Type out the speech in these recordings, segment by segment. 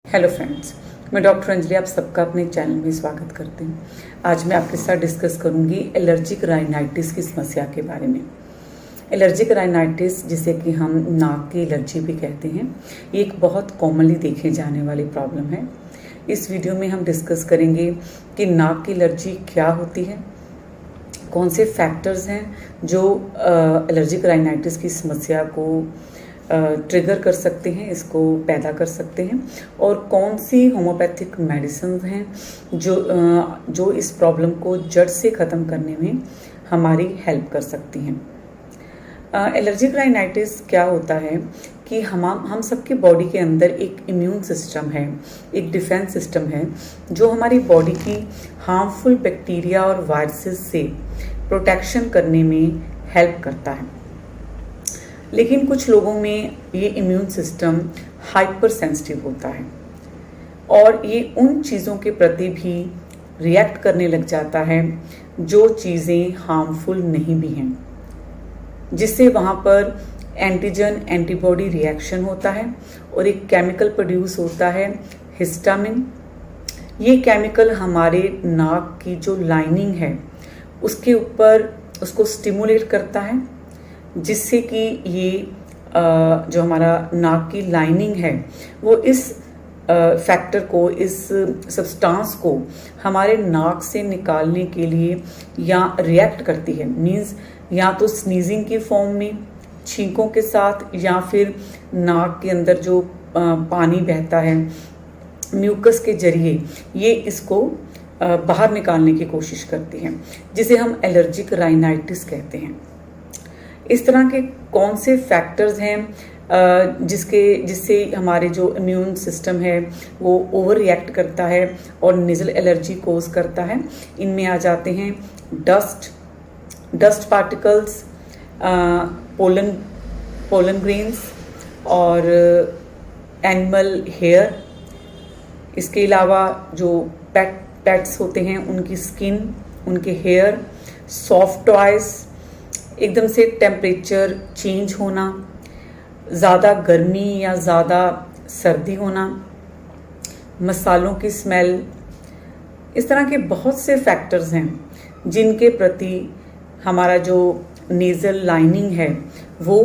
Hello friends, मैं doctor Anjali आप सबका अपने चैनल में स्वागत करती हूँ। आज मैं आपके साथ डिस्कस करूँगी एलर्जिक राइनाइटिस की समस्या के बारे में। एलर्जिक राइनाइटिस, जिसे कि हम नाक की एलर्जी भी कहते हैं, ये एक बहुत कॉमनली देखे जाने वाली प्रॉब्लम है। इस वीडियो में हम डिस्कस करेंगे कि नाक की एलर्जी क्या होती है, कौन से फैक्टर्स हैं जो एलर्जिक राइनाइटिस की समस्या को ट्रिगर कर सकते हैं, इसको पैदा कर सकते हैं, और कौन सी होम्योपैथिक मेडिसिन हैं जो इस प्रॉब्लम को जड़ से ख़त्म करने में हमारी हेल्प कर सकती हैं। एलर्जिक राइनाइटिस क्या होता है कि हम सबके बॉडी के अंदर एक इम्यून सिस्टम है, एक डिफेंस सिस्टम है जो हमारी बॉडी की हार्मफुल बैक्टीरिया और वायरसेस से प्रोटेक्शन करने में हेल्प करता है। लेकिन कुछ लोगों में ये इम्यून सिस्टम हाइपर सेंसिटिव होता है और ये उन चीज़ों के प्रति भी रिएक्ट करने लग जाता है जो चीज़ें हार्मफुल नहीं भी हैं, जिससे वहाँ पर एंटीजन एंटीबॉडी रिएक्शन होता है और एक केमिकल प्रोड्यूस होता है हिस्टामिन। ये केमिकल हमारे नाक की जो लाइनिंग है उसके ऊपर उसको स्टिमुलेट करता है, जिससे कि ये जो हमारा नाक की लाइनिंग है वो इस फैक्टर को, इस सब्सटेंस को हमारे नाक से निकालने के लिए या रिएक्ट करती है। मींस या तो स्नीजिंग की फॉर्म में, छींकों के साथ, या फिर नाक के अंदर जो पानी बहता है म्यूकस के जरिए ये इसको बाहर निकालने की कोशिश करती है, जिसे हम एलर्जिक राइनाइटिस कहते हैं। इस तरह के कौन से फैक्टर्स हैं जिससे हमारे जो इम्यून सिस्टम है वो ओवर रिएक्ट करता है और नेज़ल एलर्जी कोज करता है। इनमें आ जाते हैं डस्ट पार्टिकल्स, पोलन ग्रेन्स और एनिमल हेयर। इसके अलावा जो पेट्स होते हैं उनकी स्किन, उनके हेयर, सॉफ्ट टॉयज, एकदम से टेम्परेचर चेंज होना, ज़्यादा गर्मी या ज़्यादा सर्दी होना, मसालों की स्मेल। इस तरह के बहुत से फैक्टर्स हैं जिनके प्रति हमारा जो नेज़ल लाइनिंग है वो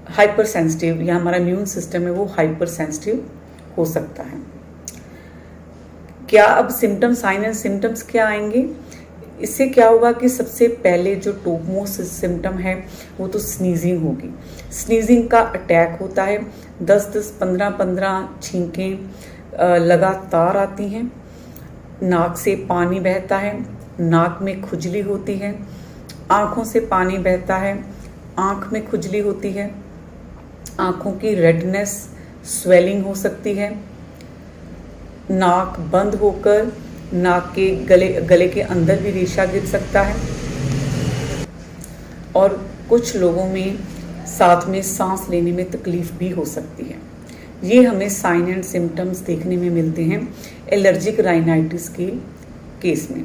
हाइपर सेंसिटिव, या हमारा इम्यून सिस्टम है वो हाइपर सेंसिटिव हो सकता है। क्या अब साइन एंड सिम्टम्स क्या आएंगे? इससे क्या होगा कि सबसे पहले जो टॉप मोस्ट सिम्टम है वो तो स्नीजिंग होगी। स्नीजिंग का अटैक होता है, 10-10, 15-15 छींकें लगातार आती हैं, नाक से पानी बहता है, नाक में खुजली होती है, आँखों से पानी बहता है, आँख में खुजली होती है, आँखों की रेडनेस, स्वेलिंग हो सकती है, नाक बंद होकर नाक के गले के अंदर भी रेशा गिर सकता है, और कुछ लोगों में साथ में सांस लेने में तकलीफ भी हो सकती है। ये हमें साइन एंड सिम्टम्स देखने में मिलते हैं एलर्जिक राइनाइटिस के केस में।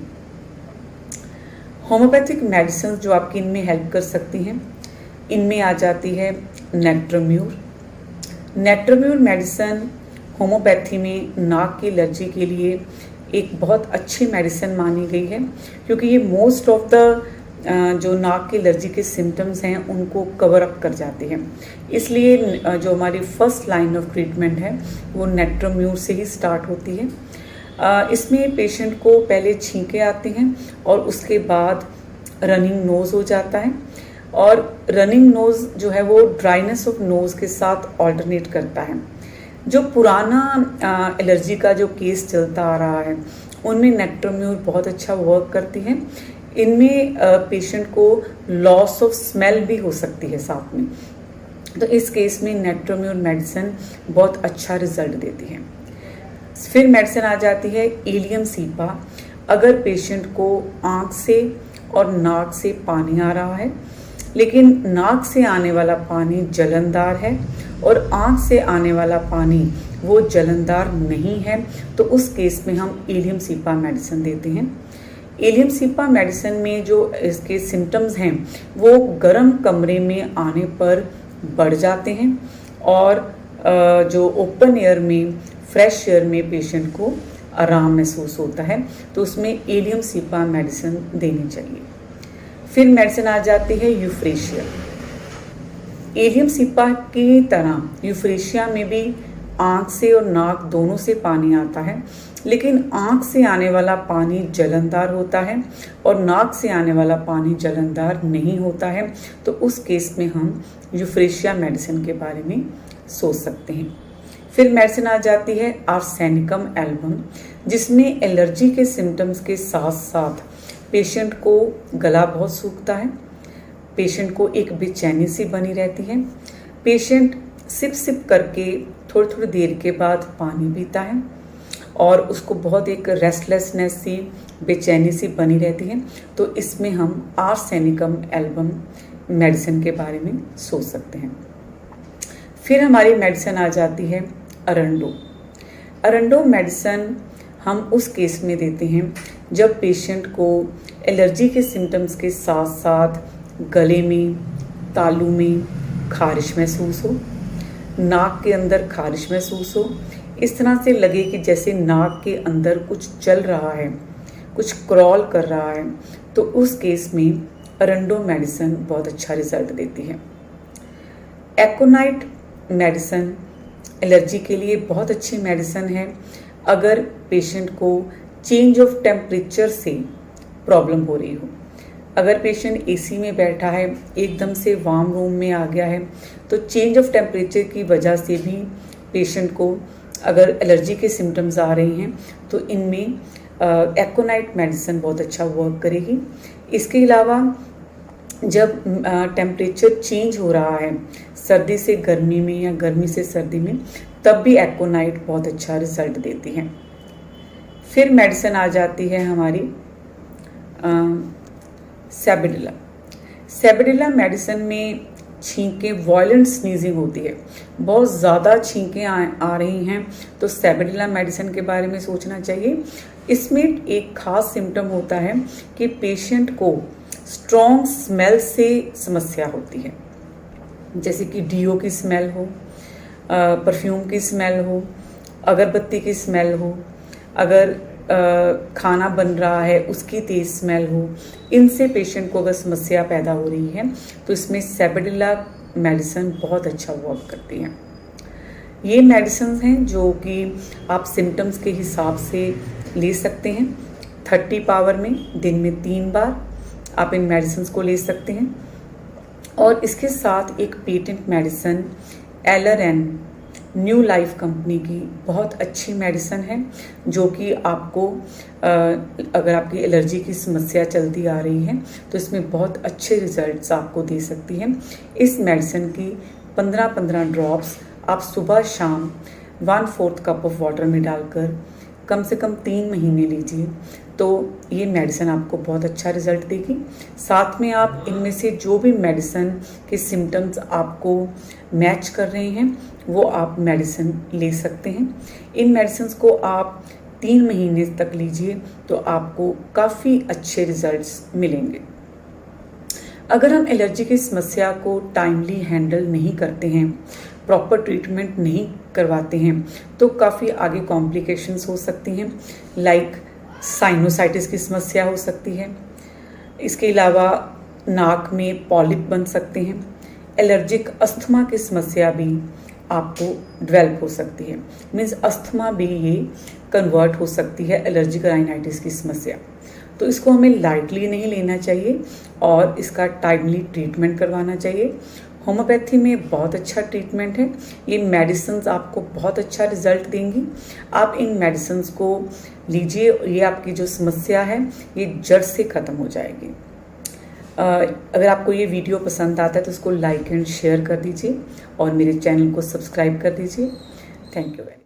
होम्योपैथिक मेडिसिन जो आपकी इनमें हेल्प कर सकती हैं, इनमें आ जाती है नेट्रोम्यूर। नेट्रोम्यूर मेडिसिन होम्योपैथी में नाक की एलर्जी के लिए एक बहुत अच्छी मेडिसिन मानी गई है, क्योंकि ये मोस्ट ऑफ द जो नाक की एलर्जी के सिम्टम्स हैं उनको कवर अप कर जाते हैं। इसलिए जो हमारी फर्स्ट लाइन ऑफ ट्रीटमेंट है वो नेट्रोम्यूर से ही स्टार्ट होती है। इसमें पेशेंट को पहले छींकें आती हैं और उसके बाद रनिंग नोज़ हो जाता है, और रनिंग नोज़ जो है वो ड्राइनेस ऑफ नोज़ के साथ ऑल्टरनेट करता है। जो पुराना एलर्जी का जो केस चलता आ रहा है उनमें नेट्रोम्यूर बहुत अच्छा वर्क करती है। इनमें पेशेंट को लॉस ऑफ स्मेल भी हो सकती है साथ में, तो इस केस में नेट्रोम्यूर मेडिसिन बहुत अच्छा रिजल्ट देती है। फिर मेडिसिन आ जाती है एलियम सीपा। अगर पेशेंट को आँख से और नाक से पानी आ रहा है, लेकिन नाक से आने वाला पानी जलनदार है और आँख से आने वाला पानी वो जलनदार नहीं है, तो उस केस में हम एलियम सीपा मेडिसिन देते हैं। एलियम सीपा मेडिसिन में जो इसके सिम्टम्स हैं वो गर्म कमरे में आने पर बढ़ जाते हैं, और जो ओपन एयर में फ्रेश एयर में पेशेंट को आराम महसूस होता है, तो उसमें एलियम सीपा मेडिसिन देनी चाहिए। फिर मेडिसिन आ जाती है यूफ्रेशिया। एलियम सीपा की तरह यूफ्रेशिया में भी आँख से और नाक दोनों से पानी आता है, लेकिन आँख से आने वाला पानी जलनदार होता है और नाक से आने वाला पानी जलनदार नहीं होता है। तो उस केस में हम यूफ्रेशिया मेडिसिन के बारे में सोच सकते हैं। फिर मेडिसिन आ जाती है आर्सेनिकम एल्बम, जिसमें एलर्जी के सिम्टम्स के साथ साथ पेशेंट को गला बहुत सूखता है, पेशेंट को एक बेचैनी सी बनी रहती है, पेशेंट सिप सिप करके थोड़ी थोड़ी देर के बाद पानी पीता है और उसको बहुत एक रेस्टलेसनेस सी, बेचैनी सी बनी रहती है। तो इसमें हम आर्सेनिकम एल्बम मेडिसिन के बारे में सोच सकते हैं। फिर हमारी मेडिसिन आ जाती है अरंडो। अरंडो मेडिसिन हम उस केस में देते हैं जब पेशेंट को एलर्जी के सिम्टम्स के साथ साथ गले में, तालू में खारिश महसूस हो, नाक के अंदर खारिश महसूस हो, इस तरह से लगे कि जैसे नाक के अंदर कुछ चल रहा है, कुछ क्रॉल कर रहा है, तो उस केस में अरंडो मेडिसिन बहुत अच्छा रिजल्ट देती है। एकोनाइट मेडिसिन एलर्जी के लिए बहुत अच्छी मेडिसिन है। अगर पेशेंट को चेंज ऑफ टेम्परेचर से प्रॉब्लम हो रही हो, अगर पेशेंट एसी में बैठा है, एकदम से वार्म रूम में आ गया है, तो चेंज ऑफ टेम्परेचर की वजह से भी पेशेंट को अगर एलर्जी के सिम्टम्स आ रहे हैं तो इनमें एकोनाइट मेडिसिन बहुत अच्छा वर्क करेगी। इसके अलावा जब टेम्परेचर चेंज हो रहा है सर्दी से गर्मी में या गर्मी से सर्दी में, तब भी एकोनाइट बहुत अच्छा रिजल्ट देती है। फिर मेडिसिन आ जाती है हमारी सेबेडिला। सेबेडिला मेडिसिन में छींकें, वॉयलेंट स्नीजिंग होती है, बहुत ज़्यादा छींकें आ रही हैं, तो सेबेडिला मेडिसिन के बारे में सोचना चाहिए। इसमें एक खास सिम्टम होता है कि पेशेंट को स्ट्रॉन्ग स्मेल से समस्या होती है, जैसे कि डीओ की स्मेल हो, परफ्यूम की स्मेल हो, अगरबत्ती की स्मेल हो, अगर खाना बन रहा है उसकी तेज स्मेल हो, इनसे पेशेंट को अगर समस्या पैदा हो रही है तो इसमें सेबेडिला मेडिसिन बहुत अच्छा वर्क करती है। ये मेडिसिन हैं जो कि आप सिम्टम्स के हिसाब से ले सकते हैं। 30 पावर में दिन में 3 बार आप इन मेडिसिन को ले सकते हैं। और इसके साथ एक patent medicine LRN New Life company की बहुत अच्छी मेडिसिन है, जो कि आपको अगर आपकी एलर्जी की समस्या चलती आ रही है तो इसमें बहुत अच्छे रिजल्ट्स आपको दे सकती है। इस मेडिसिन की 15-15 ड्रॉप्स आप सुबह शाम 1/4 कप ऑफ वाटर में डालकर कम से कम 3 महीने लीजिए, तो ये मेडिसिन आपको बहुत अच्छा रिजल्ट देगी। साथ में आप इनमें से जो भी मेडिसिन के सिम्टम्स आपको मैच कर रहे हैं वो आप मेडिसिन ले सकते हैं। इन मेडिसिन को आप 3 महीने तक लीजिए तो आपको काफ़ी अच्छे रिजल्ट्स मिलेंगे। अगर हम एलर्जी की समस्या को टाइमली हैंडल नहीं करते हैं, प्रॉपर ट्रीटमेंट नहीं करवाते हैं, तो काफ़ी आगे कॉम्प्लिकेशंस हो सकती हैं, लाइक साइनोसाइटिस की समस्या हो सकती है। इसके अलावा नाक में पॉलिप बन सकते हैं। एलर्जिक अस्थमा की समस्या भी आपको डेवलप हो सकती है, मीन्स अस्थमा भी ये कन्वर्ट हो सकती है एलर्जिक राइनाइटिस की समस्या। तो इसको हमें लाइटली नहीं लेना चाहिए और इसका टाइमली ट्रीटमेंट करवाना चाहिए। होम्योपैथी में बहुत अच्छा ट्रीटमेंट है, ये मेडिसिन्स आपको बहुत अच्छा रिजल्ट देंगी। आप इन मेडिसिन्स को लीजिए, ये आपकी जो समस्या है ये जड़ से ख़त्म हो जाएगी। अगर आपको ये वीडियो पसंद आता है तो इसको लाइक एंड शेयर कर दीजिए और मेरे चैनल को सब्सक्राइब कर दीजिए। Thank you very much.